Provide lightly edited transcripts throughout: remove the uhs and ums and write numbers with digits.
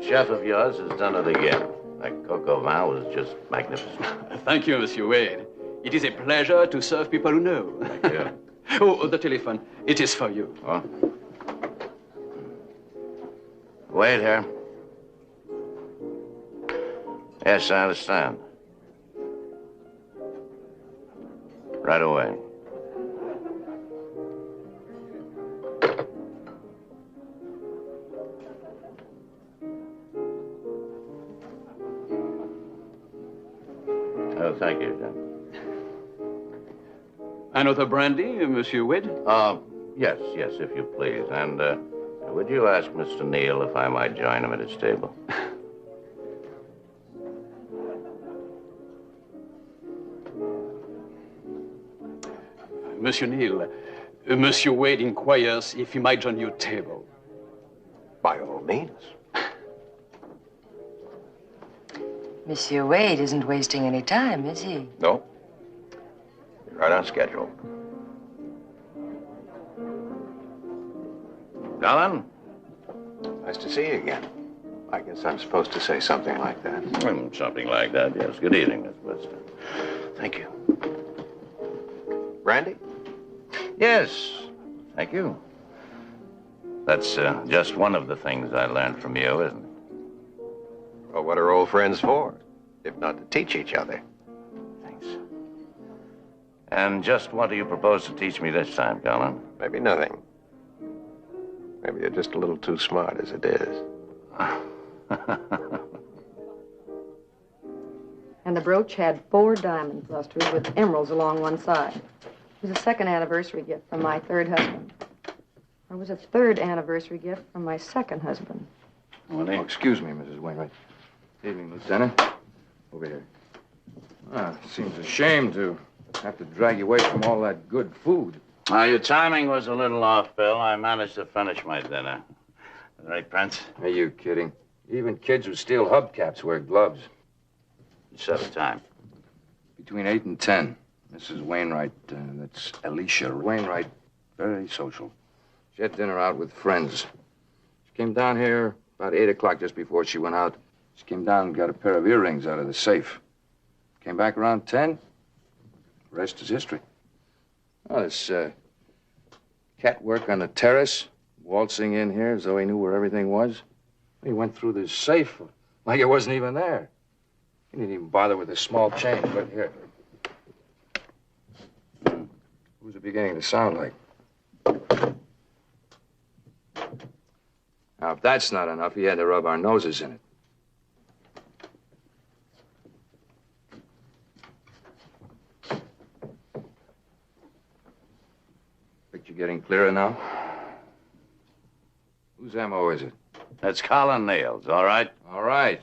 chef of yours has done it again. That coco vin was just magnificent. Thank you, Monsieur Wade. It is a pleasure to serve people who know. Thank you. Oh, the telephone. It is for you. Oh? Wait here. Yes, I understand. Right away. Oh, thank you, John. Another brandy, Monsieur Wade? Yes, if you please. And, would you ask Mr. Neal if I might join him at his table? Monsieur Neal, Monsieur Wade inquires if he might join your table. By all means. Monsieur Wade isn't wasting any time, is he? No. You're right on schedule. Cullen? Nice to see you again. I guess I'm supposed to say something like that. Something like that, yes. Good evening, Miss Webster. Thank you. Brandy? Yes, thank you. That's just one of the things I learned from you, isn't it? Well, what are old friends for, if not to teach each other? Thanks. And just what do you propose to teach me this time, Cullen? Maybe nothing. Maybe you're just a little too smart as it is. And the brooch had 4 diamond clusters with emeralds along one side. It was a 2nd anniversary gift from my 3rd husband. Or was it 3rd anniversary gift from my 2nd husband? Oh, excuse me, Mrs. Wainwright. Evening, Lieutenant. Over here. Seems a shame to have to drag you away from all that good food. Your timing was a little off, Bill. I managed to finish my dinner. Right, Prince? Are you kidding? Even kids who steal hubcaps wear gloves. You set a time. Between 8 and 10. Mrs. Wainwright, that's Alicia Wainwright, very social. She had dinner out with friends. She came down here about 8 o'clock just before she went out. She came down and got a pair of earrings out of the safe. Came back around 10. The rest is history. Oh, this cat work on the terrace, waltzing in here as though he knew where everything was. He went through this safe like it wasn't even there. He didn't even bother with a small change. But here. Who's it beginning to sound like? Now, if that's not enough, he had to rub our noses in it. Picture getting clearer now? Whose ammo is it? That's Colin Neal's, all right? All right.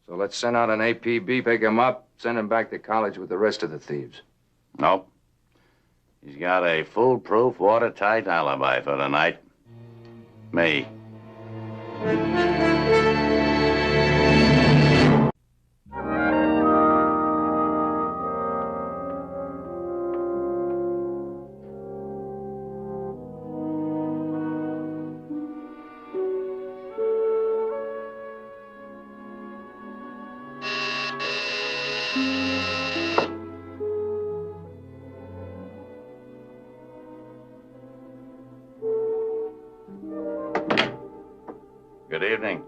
So let's send out an APB, pick him up, send him back to college with the rest of the thieves. Nope. He's got a foolproof, watertight alibi for tonight. Me. Good evening.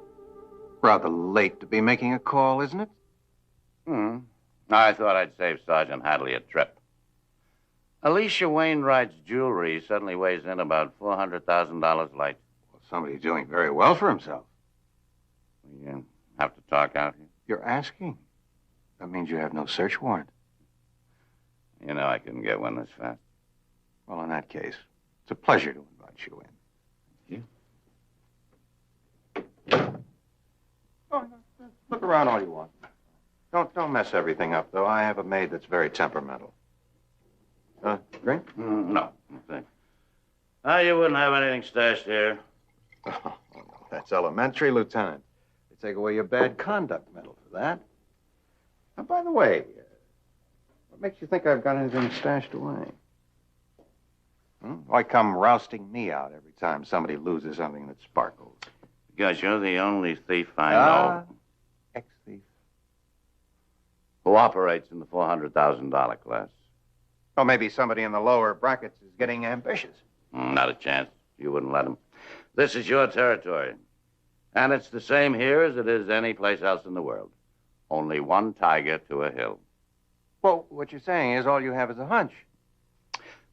Rather late to be making a call, isn't it? I thought I'd save Sergeant Hadley a trip. Alicia Wainwright's jewelry suddenly weighs in about $400,000 light. Well, somebody's doing very well for himself. You have to talk out here? You're asking. That means you have no search warrant. You know I couldn't get one this fast. Well, in that case, it's a pleasure to invite you in. Oh, look around all you want. Don't mess everything up, though. I have a maid that's very temperamental. Drink? No. Thanks. You wouldn't have anything stashed here. Oh, no, that's elementary, Lieutenant. They take away your bad conduct medal for that. Now, by the way, what makes you think I've got anything stashed away? Why come rousting me out every time somebody loses something that sparkles? Because you're the only thief I know Ex-thief. who operates in the $400,000 class. Or maybe somebody in the lower brackets is getting ambitious. Not a chance. You wouldn't let him. This is your territory. And it's the same here as it is any place else in the world. Only one tiger to a hill. Well, what you're saying is all you have is a hunch.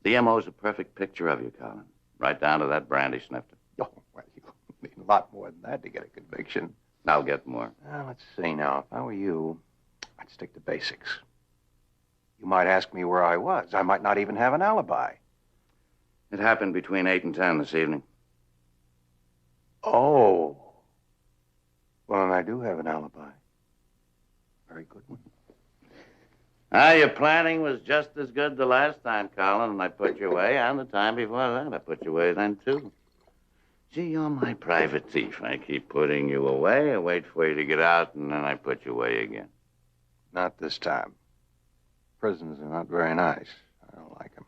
The M.O.'s a perfect picture of you, Colin. Right down to that brandy snifter. Oh, well, you need a lot more than that to get a conviction. I'll get more. Well, let's see now. If I were you, I'd stick to basics. You might ask me where I was. I might not even have an alibi. It happened between 8 and 10 this evening. Oh. Well, and I do have an alibi. Very good one. Your planning was just as good the last time, Colin, and I put you away, and the time before that, I put you away then, too. Gee, you're my private thief. I keep putting you away. I wait for you to get out, and then I put you away again. Not this time. Prisons are not very nice. I don't like them.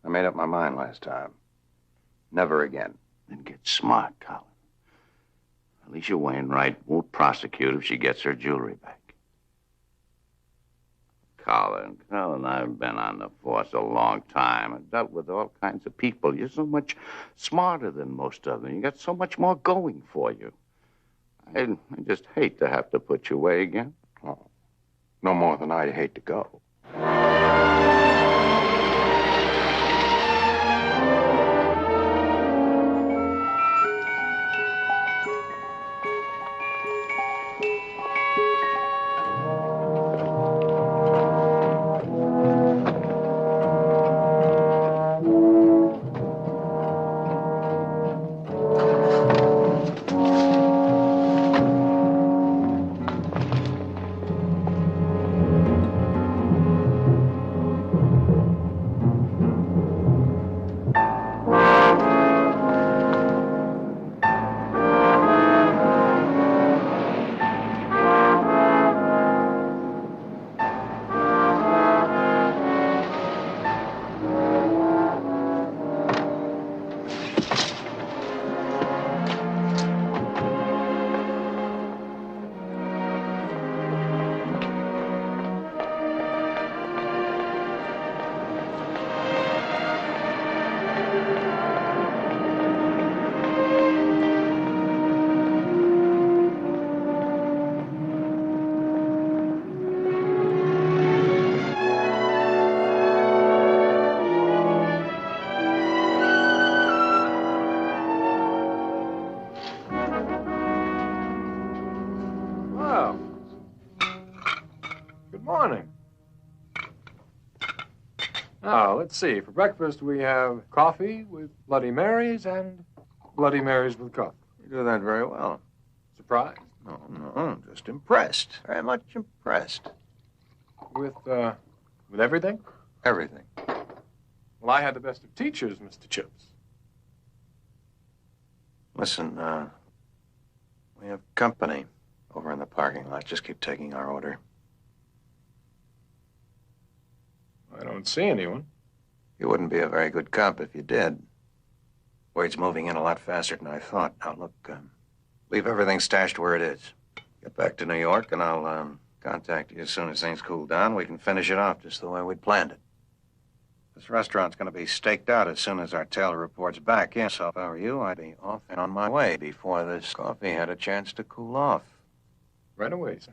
I made up my mind last time. Never again. Then get smart, Colin. Alicia Wainwright won't prosecute if she gets her jewelry back. Colin, I've been on the force a long time. I've dealt with all kinds of people. You're so much smarter than most of them. You got so much more going for you. I just hate to have to put you away again. Oh, no more than I'd hate to go. Let's see. For breakfast, we have coffee with Bloody Marys and Bloody Marys with coffee. You do that very well. Surprised? No, I'm just impressed. Very much impressed. With everything? Everything. Well, I had the best of teachers, Mr. Chips. Listen, we have company over in the parking lot. Just keep taking our order. I don't see anyone. You wouldn't be a very good cop if you did. Word's moving in a lot faster than I thought. Now, look, leave everything stashed where it is. Get back to New York, and I'll contact you as soon as things cool down. We can finish it off just the way we'd planned it. This restaurant's going to be staked out as soon as our tail reports back in. So if I were you, I'd be off and on my way before this coffee had a chance to cool off. Right away, sir.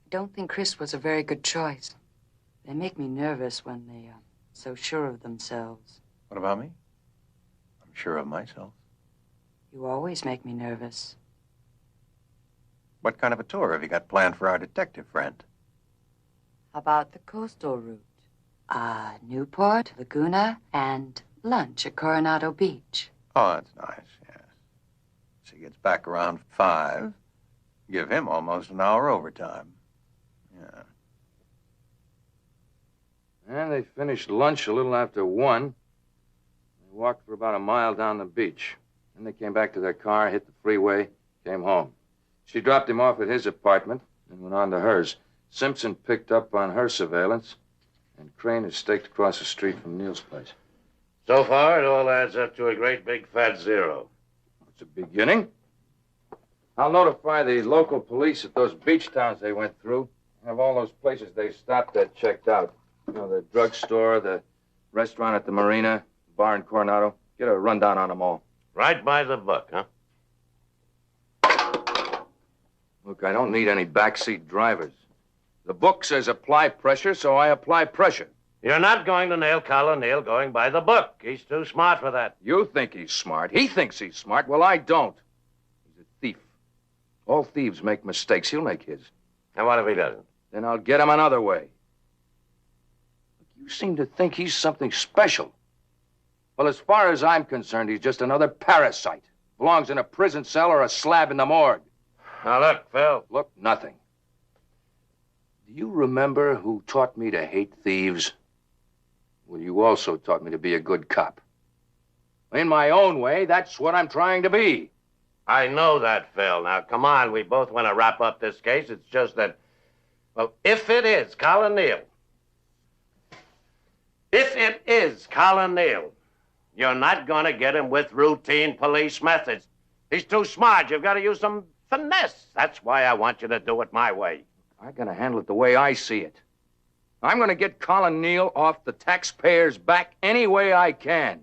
I don't think Chris was a very good choice. They make me nervous when they are so sure of themselves. What about me? I'm sure of myself. You always make me nervous. What kind of a tour have you got planned for our detective friend? How about the coastal route? Newport, Laguna, and lunch at Coronado Beach. Oh, that's nice, yes. So he gets back around 5. Give him almost an hour overtime. Yeah. And they finished lunch a little after 1. They walked for about a mile down the beach. Then they came back to their car, hit the freeway, came home. She dropped him off at his apartment and went on to hers. Simpson picked up on her surveillance, and Crane is staked across the street from Neil's place. So far, it all adds up to a great big fat zero. It's a beginning. I'll notify the local police at those beach towns they went through. Have all those places they stopped at checked out. You know, the drugstore, the restaurant at the marina, bar in Coronado. Get a rundown on them all. Right by the book, huh? Look, I don't need any backseat drivers. The book says apply pressure, so I apply pressure. You're not going to nail Colin Neal going by the book. He's too smart for that. You think he's smart. He thinks he's smart. Well, I don't. He's a thief. All thieves make mistakes. He'll make his. And what if he doesn't? Then I'll get him another way. Look, you seem to think he's something special. Well, as far as I'm concerned, he's just another parasite. Belongs in a prison cell or a slab in the morgue. Now, look, Phil. Look, nothing. Do you remember who taught me to hate thieves? Well, you also taught me to be a good cop. In my own way, that's what I'm trying to be. I know that, Phil. Now, come on. We both want to wrap up this case. It's just that, well, if it is Colin Neal, you're not going to get him with routine police methods. He's too smart. You've got to use some finesse. That's why I want you to do it my way. I'm going to handle it the way I see it. I'm going to get Colin Neal off the taxpayers' back any way I can.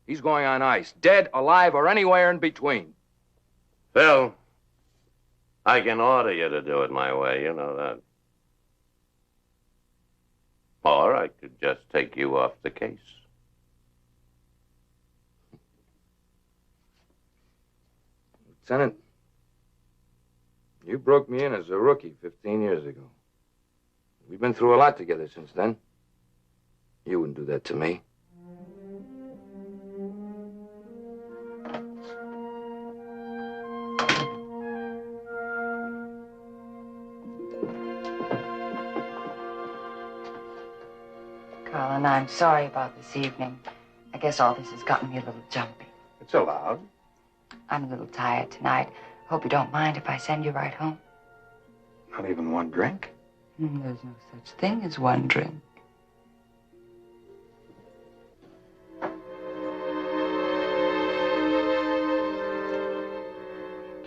He's going on ice, dead, alive, or anywhere in between. Phil, I can order you to do it my way. You know that. Or I could just take you off the case. Lieutenant, you broke me in as a rookie 15 years ago. We've been through a lot together since then. You wouldn't do that to me. Colin, I'm sorry about this evening. I guess all this has gotten me a little jumpy. It's allowed. I'm a little tired tonight. Hope you don't mind if I send you right home. Not even one drink? There's no such thing as one drink.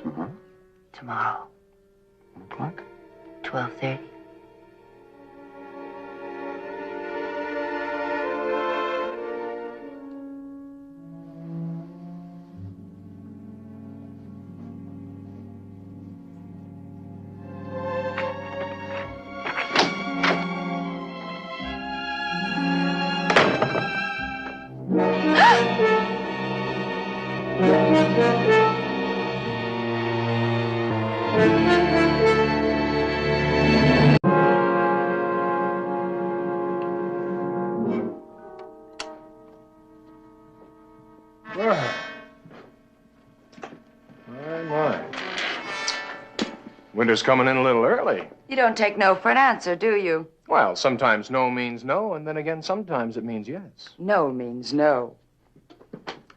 Tomorrow? Tomorrow. 1 o'clock? 12:30. Winter's coming in a little early. You don't take no for an answer, do you? Well, sometimes no means no, and then again, sometimes it means yes. No means no.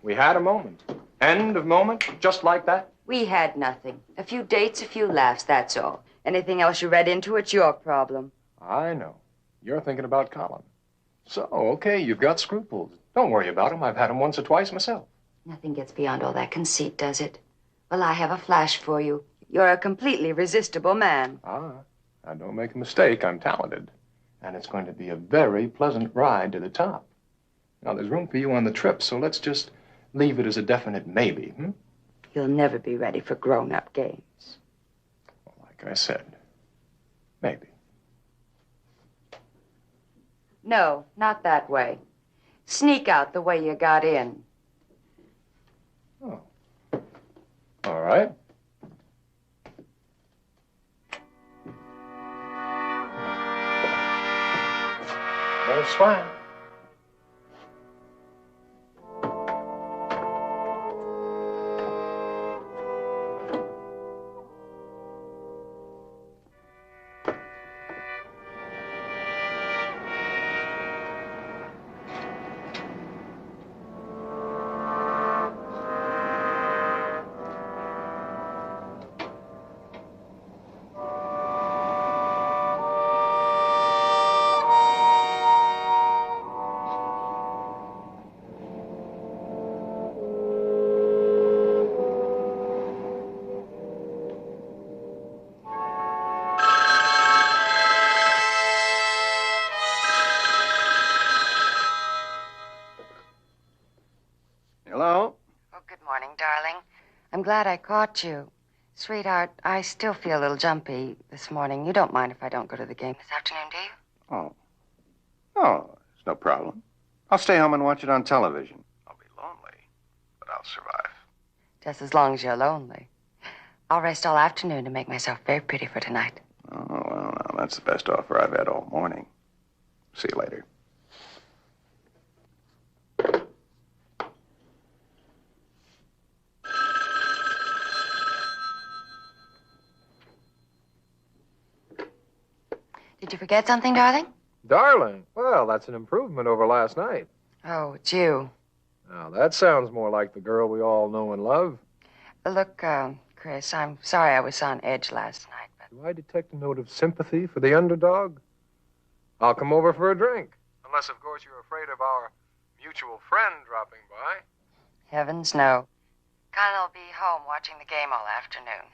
We had a moment. End of moment, just like that. We had nothing. A few dates, a few laughs, that's all. Anything else you read into it's your problem. I know. You're thinking about Colin. So, okay, you've got scruples. Don't worry about him. I've had him once or twice myself. Nothing gets beyond all that conceit, does it? Well, I have a flash for you. You're a completely resistible man. Now, don't make a mistake. I'm talented. And it's going to be a very pleasant ride to the top. Now, there's room for you on the trip, so let's just leave it as a definite maybe, You'll never be ready for grown-up games. Well, like I said, maybe. No, not that way. Sneak out the way you got in. Oh. All right. That's fine. glad I caught you. Sweetheart, I still feel a little jumpy this morning. You don't mind if I don't go to the game this afternoon, do you? Oh. Oh, it's no problem. I'll stay home and watch it on television. I'll be lonely, but I'll survive. Just as long as you're lonely. I'll rest all afternoon to make myself very pretty for tonight. Oh, well, now, that's the best offer I've had all morning. See you later. Did you forget something, darling? Darling? Well, that's an improvement over last night. Oh, it's you. Now, that sounds more like the girl we all know and love. Look, Chris, I'm sorry I was on edge last night, but... Do I detect a note of sympathy for the underdog? I'll come over for a drink. Unless, of course, you're afraid of our mutual friend dropping by. Heavens, no. Colin will be home watching the game all afternoon,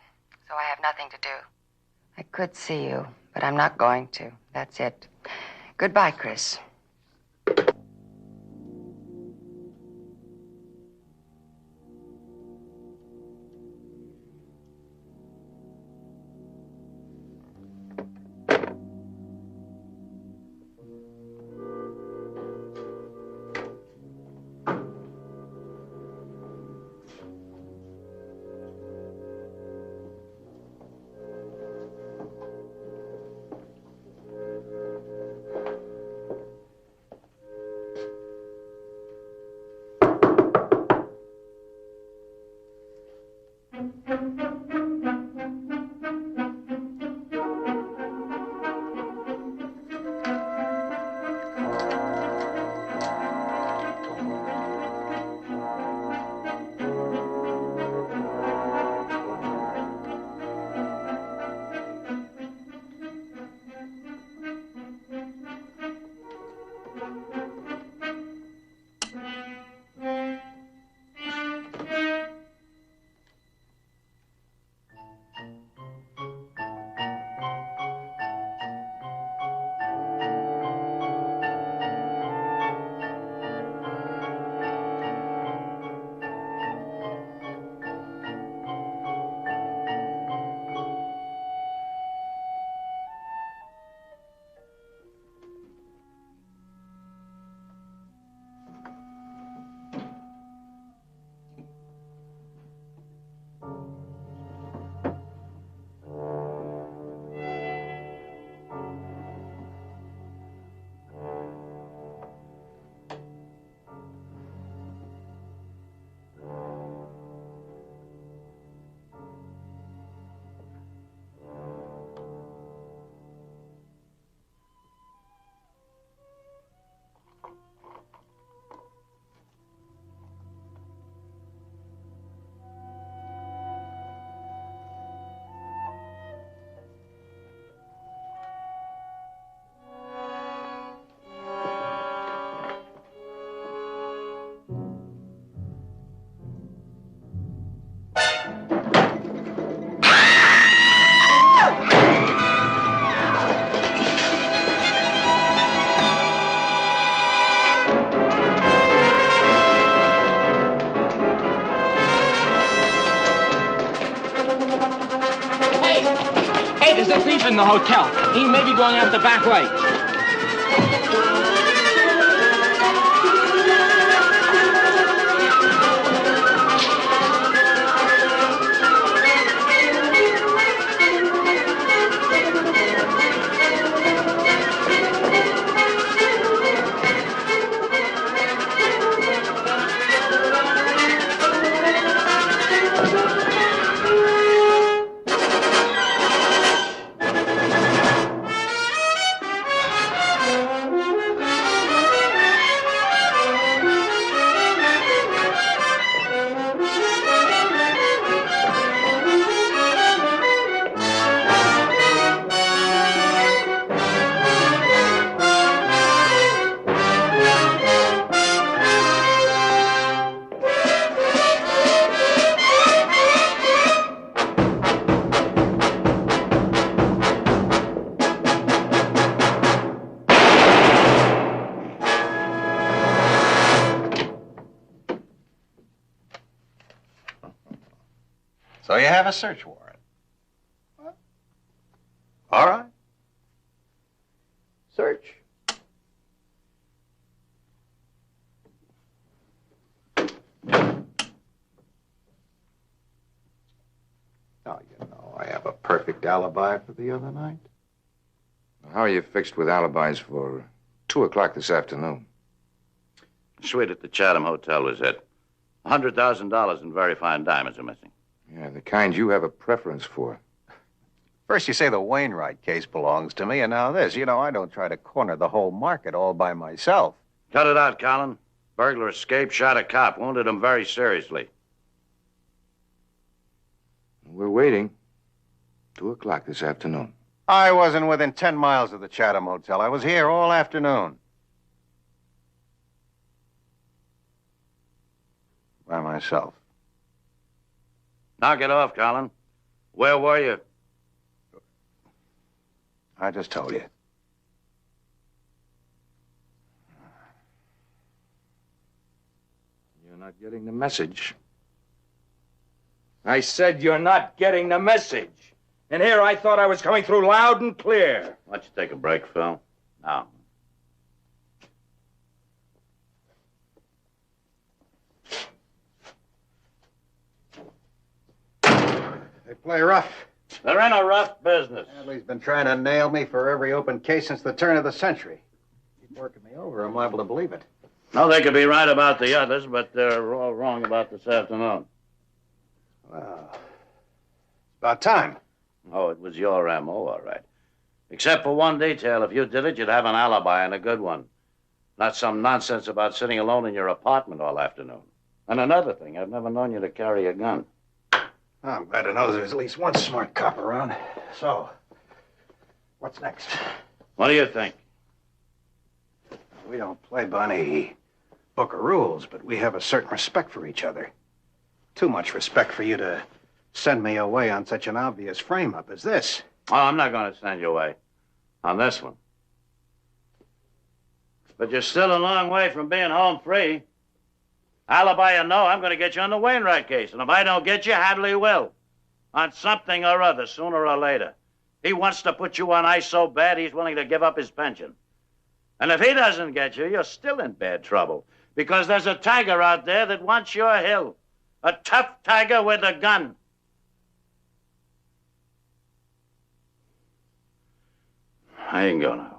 so I have nothing to do. I could see you, but I'm not going to. That's it. Goodbye, Chris. There's a thief in the hotel. He may be going out the back way. So you have a search warrant? Well, all right. Search. Oh, you know, I have a perfect alibi for the other night. How are you fixed with alibis for 2 o'clock this afternoon? Suite at the Chatham Hotel was hit. $100,000 in very fine diamonds are missing. Yeah, the kind you have a preference for. First you say the Wainwright case belongs to me, and now this. You know, I don't try to corner the whole market all by myself. Cut it out, Colin. Burglar escaped, shot a cop, wounded him very seriously. We're waiting. 2 o'clock this afternoon. I wasn't within 10 miles of the Chatham Hotel. I was here all afternoon. By myself. Knock it off, Colin. Where were you? I just told you. You're not getting the message. I said you're not getting the message. And here I thought I was coming through loud and clear. Why don't you take a break, Phil? Now. They play rough. They're in a rough business. Hadley's been trying to nail me for every open case since the turn of the century. Keep working me over. I'm liable to believe it. No, they could be right about the others, but they're all wrong about this afternoon. Well, it's about time. Oh, it was your MO, all right. Except for one detail. If you did it, you'd have an alibi and a good one. Not some nonsense about sitting alone in your apartment all afternoon. And another thing, I've never known you to carry a gun. I'm glad to know there's at least one smart cop around. So, what's next? What do you think? We don't play by any book of rules, but we have a certain respect for each other. Too much respect for you to send me away on such an obvious frame-up as this. Oh, I'm not going to send you away on this one. But you're still a long way from being home free. Alibi or no, I'm going to get you on the Wainwright case. And if I don't get you, Hadley will. On something or other, sooner or later. He wants to put you on ice so bad he's willing to give up his pension. And if he doesn't get you, you're still in bad trouble. Because there's a tiger out there that wants your hill. A tough tiger with a gun. I ain't gonna.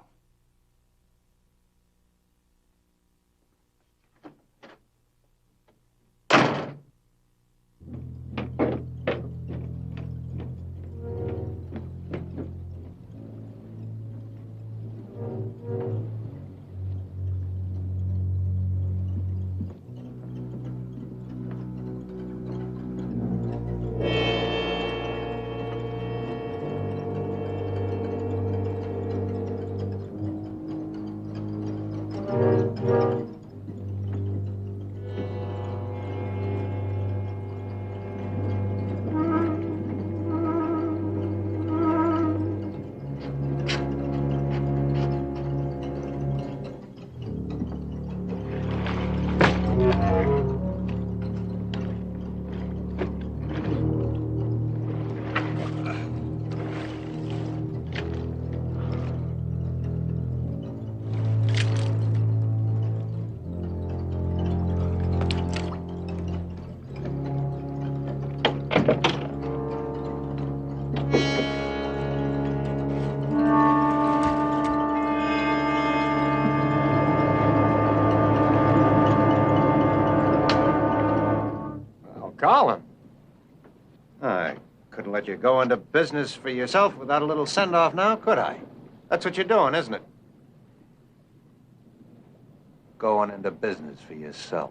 Colin. I couldn't let you go into business for yourself without a little send-off now, could I? That's what you're doing, isn't it? Going into business for yourself.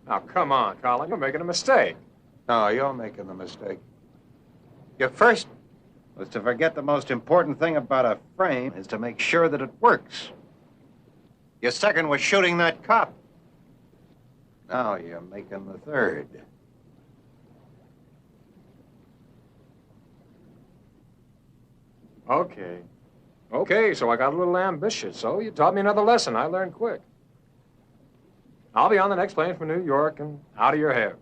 Now, come on, Colin. You're making a mistake. No, you're making the mistake. Your first was to forget the most important thing about a frame is to make sure that it works. Your second was shooting that cop. Now you're making the third. Okay. Okay, so I got a little ambitious. So you taught me another lesson. I learned quick. I'll be on the next plane from New York and out of your hair.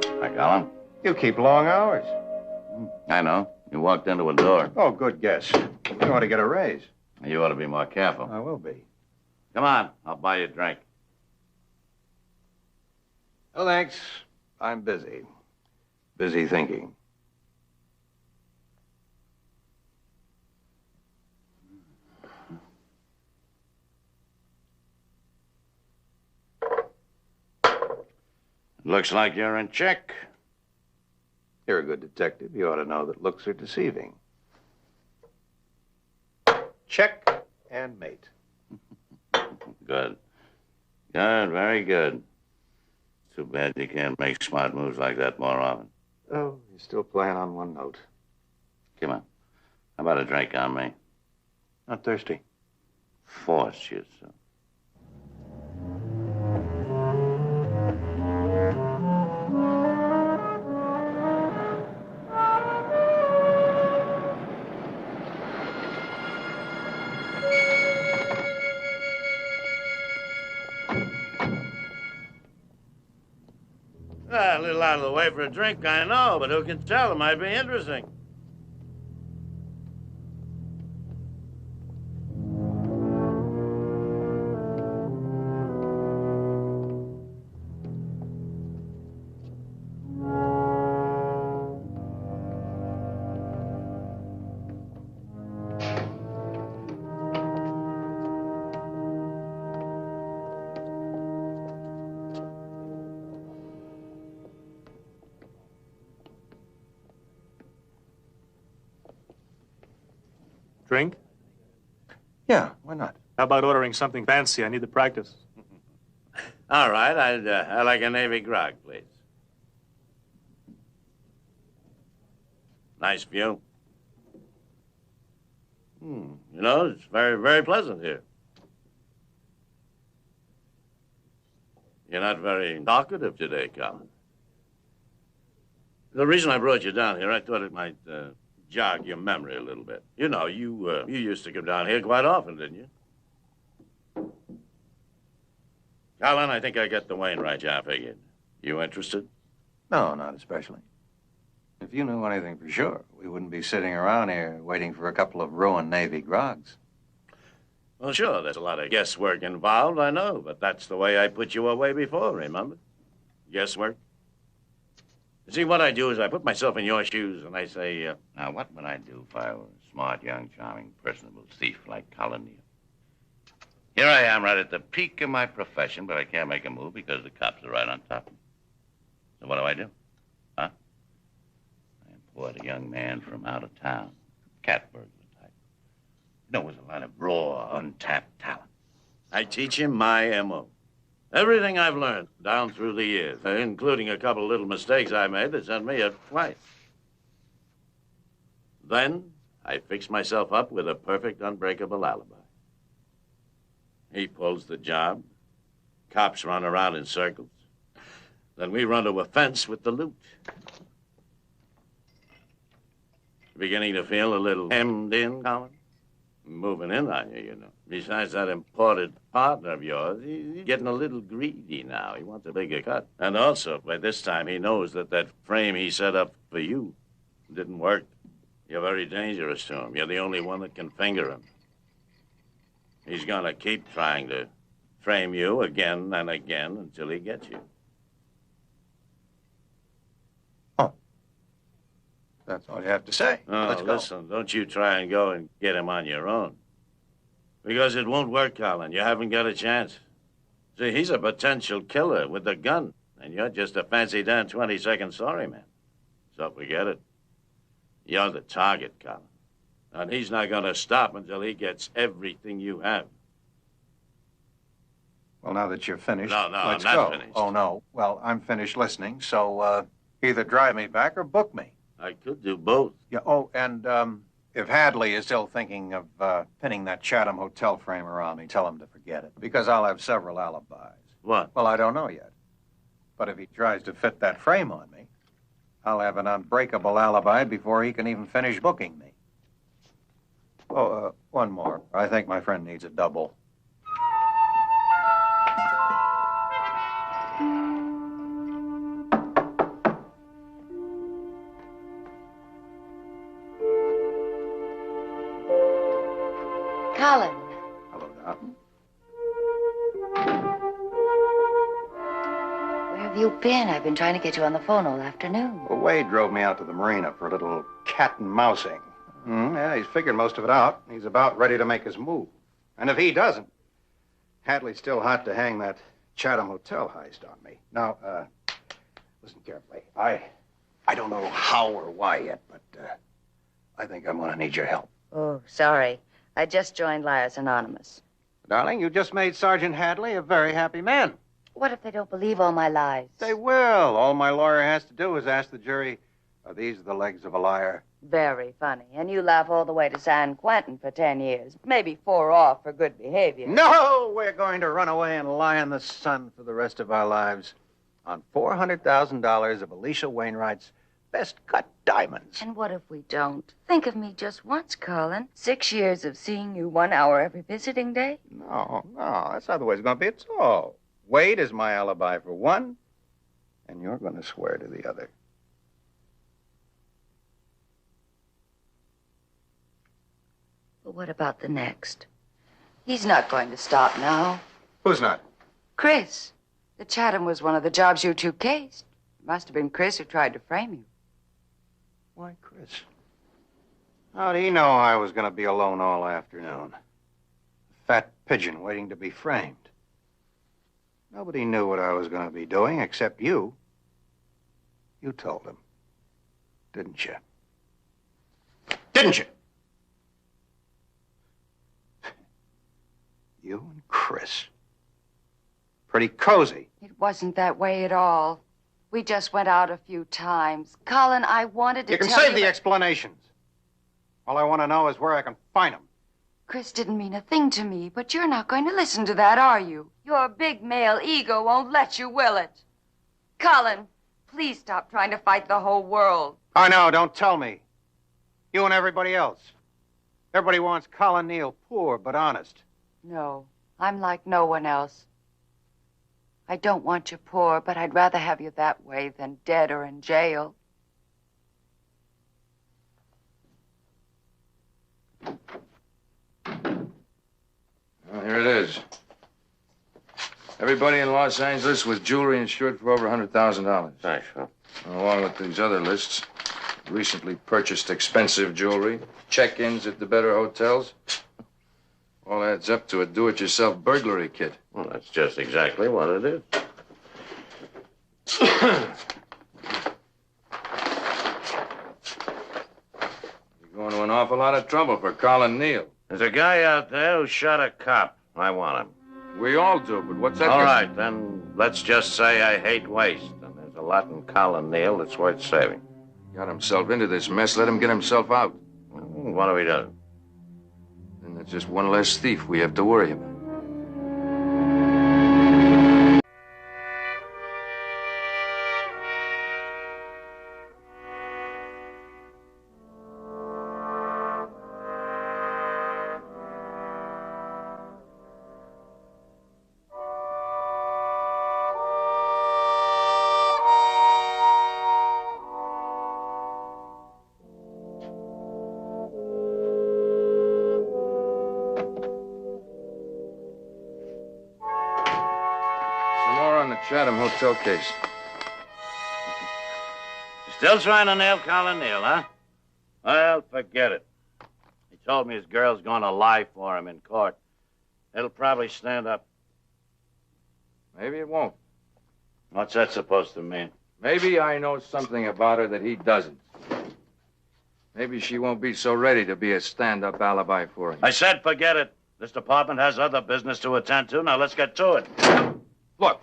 Hi, Colin. You keep long hours. I know. You walked into a door. Oh, good guess. You ought to get a raise. You ought to be more careful. I will be. Come on, I'll buy you a drink. Oh, thanks. I'm busy. Busy thinking. Looks like you're in check. You're a good detective. You ought to know that looks are deceiving. Check and mate. Good. Good, very good. Too bad you can't make smart moves like that more often. Oh, you're still playing on one note. Come on. How about a drink on me? Not thirsty. Force yourself. A little out of the way for a drink, I know, but who can tell? It might be interesting. Drink? Yeah, why not? How about ordering something fancy? I need the practice. All right, I'd like a Navy grog, please. Nice view. You know, it's very, very pleasant here. You're not very talkative today, Colin. The reason I brought you down here, I thought it might jog your memory a little bit. You know, you used to come down here quite often, didn't you? Colin, I think I got the Wainwright job figured. You interested? No, not especially. If you knew anything for sure, we wouldn't be sitting around here waiting for a couple of ruined Navy grogs. Well, sure, there's a lot of guesswork involved, I know, but that's the way I put you away before, remember? Guesswork. See, what I do is I put myself in your shoes and I say, now, what would I do if I were a smart, young, charming, personable thief like Colin Neal? Here I am right at the peak of my profession, but I can't make a move because the cops are right on top of me. So what do? Huh? I import a young man from out of town, cat burglar type. You know, with a lot of raw, untapped talent. I teach him my M.O. Everything I've learned down through the years, including a couple of little mistakes I made that sent me up twice. Then I fix myself up with a perfect, unbreakable alibi. He pulls the job. Cops run around in circles. Then we run to a fence with the loot. Beginning to feel a little hemmed in, Colin? Moving in on you, you know. Besides that imported partner of yours, he's getting a little greedy now. He wants a bigger cut. And also, by this time, he knows that that frame he set up for you didn't work. You're very dangerous to him. You're the only one that can finger him. He's gonna keep trying to frame you again and again until he gets you. Oh. That's all you have to say. Oh, Let's go. listen, don't you try and go and get him on your own. Because it won't work, Colin. You haven't got a chance. See, he's a potential killer with a gun, and you're just a fancy-done 20-second story man. So forget it. You're the target, Colin. And he's not going to stop until he gets everything you have. Well, now that you're finished, No, let's I'm not go. finished. Oh, no. Well, I'm finished listening, so either drive me back or book me. I could do both. Yeah. Oh, and if Hadley is still thinking of pinning that Chatham Hotel frame around me, tell him to forget it, because I'll have several alibis. What? Well, I don't know yet. But if he tries to fit that frame on me, I'll have an unbreakable alibi before he can even finish booking me. Oh, one more. I think my friend needs a double. Colin. Hello, Doc. Where have you been? I've been trying to get you on the phone all afternoon. Well, Wade drove me out to the marina for a little cat and mousing. Yeah, he's figured most of it out. He's about ready to make his move. And if he doesn't, Hadley's still hot to hang that Chatham Hotel heist on me. Now, listen carefully. I don't know how or why yet, but I think I'm going to need your help. Oh, sorry. I just joined Liars Anonymous. Darling, you just made Sergeant Hadley a very happy man. What if they don't believe all my lies? They will. All my lawyer has to do is ask the jury, are these the legs of a liar? Very funny. And you laugh all the way to San Quentin for 10 years. Maybe 4 off for good behavior. No! We're going to run away and lie in the sun for the rest of our lives on $400,000 of Alicia Wainwright's best-cut diamonds. And what if we don't? Think of me just once, Colin. 6 years of seeing you 1 hour every visiting day? No, that's not the way it's going to be at all. Wade is my alibi for one, and you're going to swear to the other. But what about the next? He's not going to stop now. Who's not? Chris. The Chatham was one of the jobs you two cased. It must have been Chris who tried to frame you. Why, Chris? How'd he know I was going to be alone all afternoon? A fat pigeon waiting to be framed. Nobody knew what I was going to be doing except you. You told him, didn't you? Didn't you? You and Chris. Pretty cozy. It wasn't that way at all. We just went out a few times. Colin, I wanted to tell you... You can save the explanations. All I want to know is where I can find him. Chris didn't mean a thing to me, but you're not going to listen to that, are you? Your big male ego won't let you, will it? Colin, please stop trying to fight the whole world. I know, don't tell me. You and everybody else. Everybody wants Colin Neal poor but honest. No, I'm like no one else. I don't want you poor, but I'd rather have you that way than dead or in jail. Well, here it is. Everybody in Los Angeles with jewelry insured for over $100,000. Thanks, Phil. Along with these other lists, recently purchased expensive jewelry, check-ins at the better hotels. All adds up to a do-it-yourself burglary kit. Well, that's just exactly what it is. You're going to an awful lot of trouble for Colin Neal. There's a guy out there who shot a cop. I want him. We all do, but what's that? All right, then let's just say I hate waste, and there's a lot in Colin Neal that's worth saving. Got himself into this mess. Let him get himself out. Well, what do we do? Then there's just one less thief we have to worry about. Chatham Hotel case. Still trying to nail Colin Neal, huh? Well, forget it. He told me his girl's going to lie for him in court. It'll probably stand up. Maybe it won't. What's that supposed to mean? Maybe I know something about her that he doesn't. Maybe she won't be so ready to be a stand-up alibi for him. I said forget it. This department has other business to attend to. Now let's get to it. Look.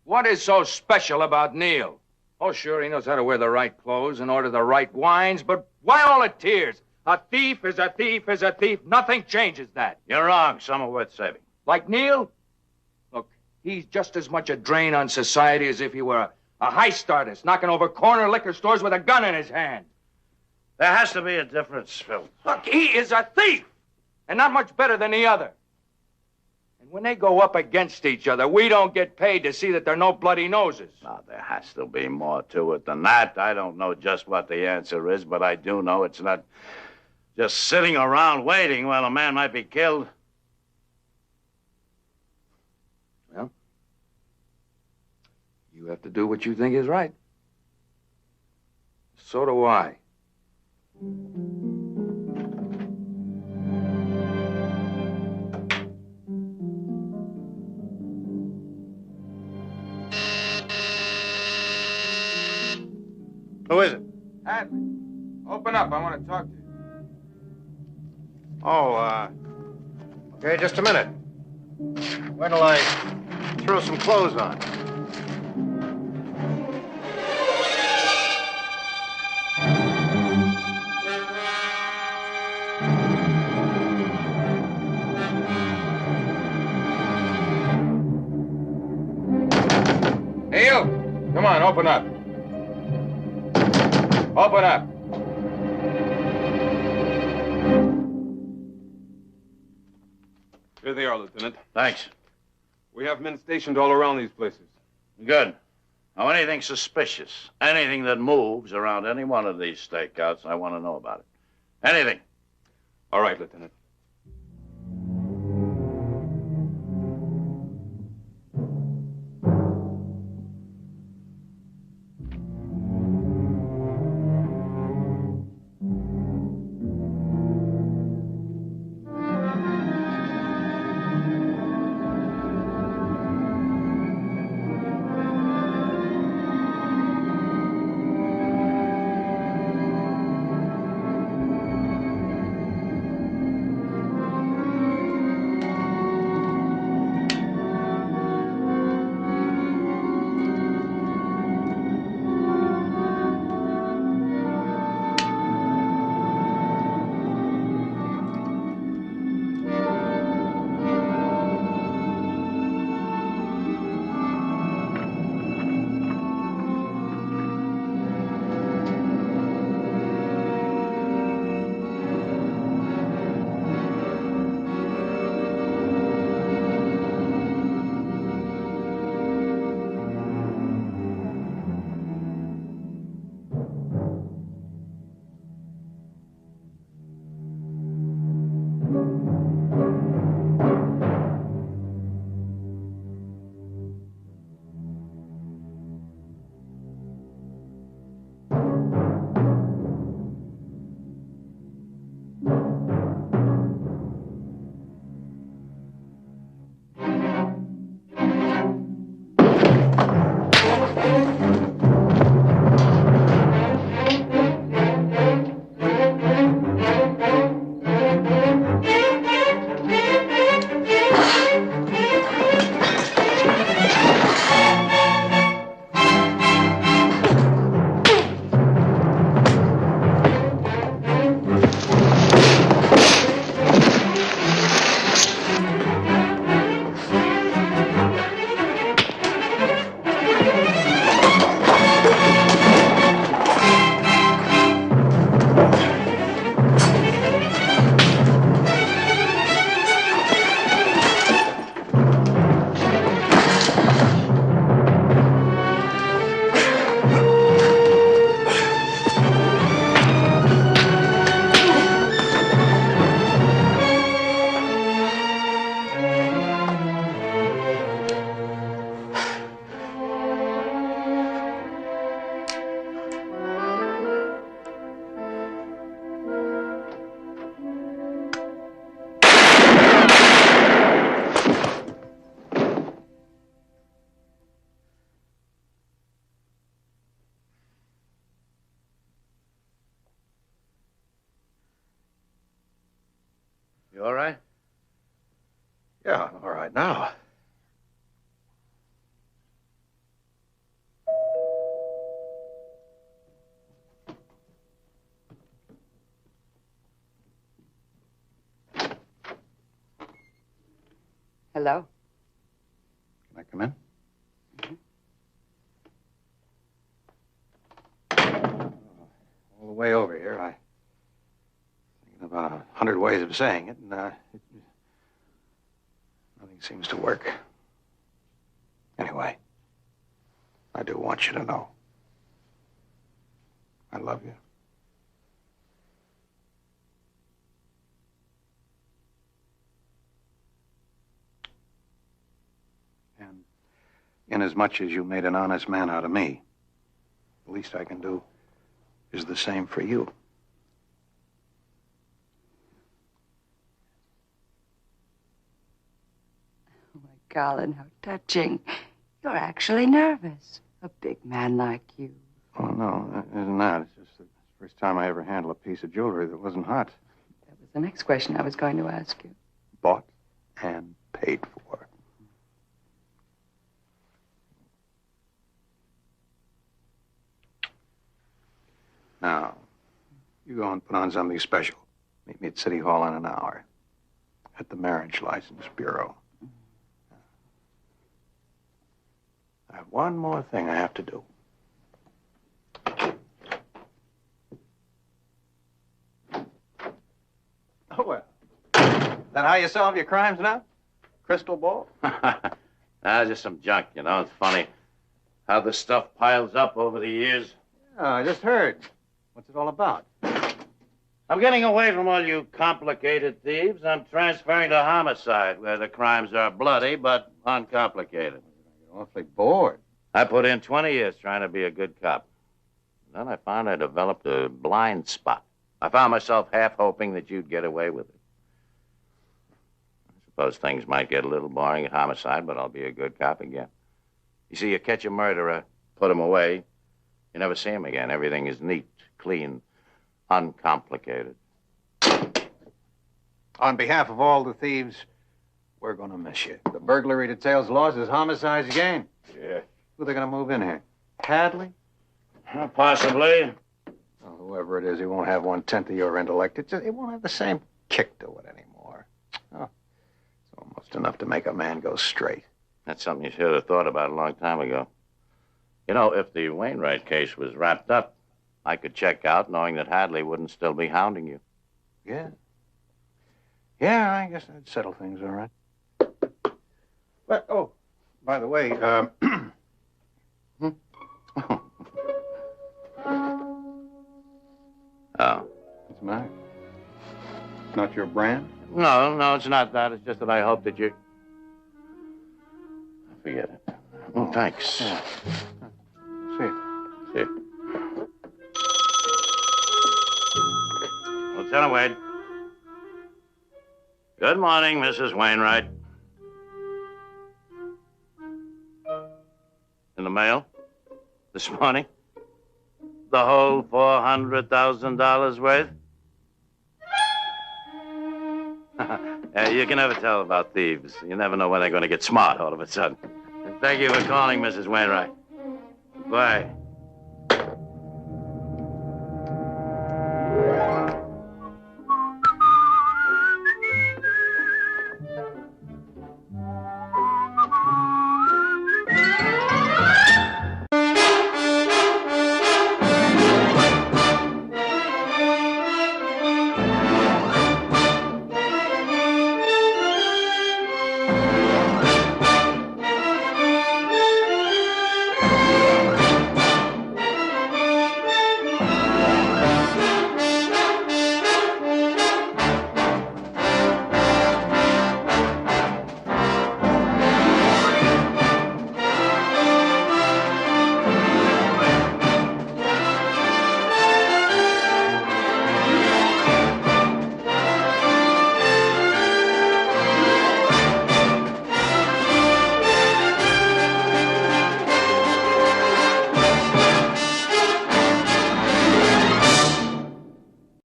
What is so special about Neal? Oh, sure, he knows how to wear the right clothes and order the right wines, but why all the tears? A thief is a thief is a thief. Nothing changes that. You're wrong. Some are worth saving. Like Neal? Look, he's just as much a drain on society as if he were a heist artist knocking over corner liquor stores with a gun in his hand. There has to be a difference, Phil. Look, he is a thief, and not much better than the other. And when they go up against each other, we don't get paid to see that there are no bloody noses. Now, there has to be more to it than that. I don't know just what the answer is, but I do know it's not just sitting around waiting while a man might be killed. You have to do what you think is right. So do I. Who is it? Hadley, open up. I want to talk to you. Oh, okay, just a minute. Wait till I throw some clothes on. Hey, you! Come on, open up. Open up. Here they are, Lieutenant. Thanks. We have men stationed all around these places. Good. Now, anything suspicious, anything that moves around any one of these stakeouts, I want to know about it. Anything. All right, Lieutenant. You all right? Yeah, I'm all right now. Hello? Can I come in? All the way over here, I thinking about 100 ways of saying it, and nothing seems to work. Anyway, I do want you to know I love you. And Inasmuch as you made an honest man out of me, the least I can do is the same for you. Oh, my Colin, how touching. You're actually nervous. A big man like you. Oh, no, it isn't that. It's just the first time I ever handled a piece of jewelry that wasn't hot. That was the next question I was going to ask you. Bought and paid for. Now, you go and put on something special. Meet me at City Hall in an hour. At the Marriage License Bureau. I have one more thing I have to do. Oh, well. That how you solve your crimes now? Crystal ball? Just some junk, you know. It's funny how the stuff piles up over the years. Oh, I just heard. What's it all about? I'm getting away from all you complicated thieves. I'm transferring to homicide, where the crimes are bloody but uncomplicated. You're awfully bored. I put in 20 years trying to be a good cop. Then I found I developed a blind spot. I found myself half hoping that you'd get away with it. I suppose things might get a little boring at homicide, but I'll be a good cop again. You see, you catch a murderer, put him away, you never see him again. Everything is neat, clean, uncomplicated. On behalf of all the thieves, we're going to miss you. The burglary details losses, homicides gain. Yeah. Who are they going to move in here? Hadley? Possibly. Well, whoever it is, he won't have 1/10 of your intellect. It won't have the same kick to it anymore. Oh, it's almost enough to make a man go straight. That's something you should have thought about a long time ago. You know, if the Wainwright case was wrapped up, I could check out knowing that Hadley wouldn't still be hounding you. Yeah. Yeah, I guess that'd settle things all right. But, oh, by the way, Oh. What's the matter? Not your brand? No, it's not that. It's just that I hope that you... Forget it. Oh, thanks. Yeah. See it. See it. Lieutenant Wade. Good morning, Mrs. Wainwright. In the mail? This morning? The whole $400,000 worth? You can never tell about thieves. You never know when they're going to get smart all of a sudden. Thank you for calling, Mrs. Wainwright. Bye.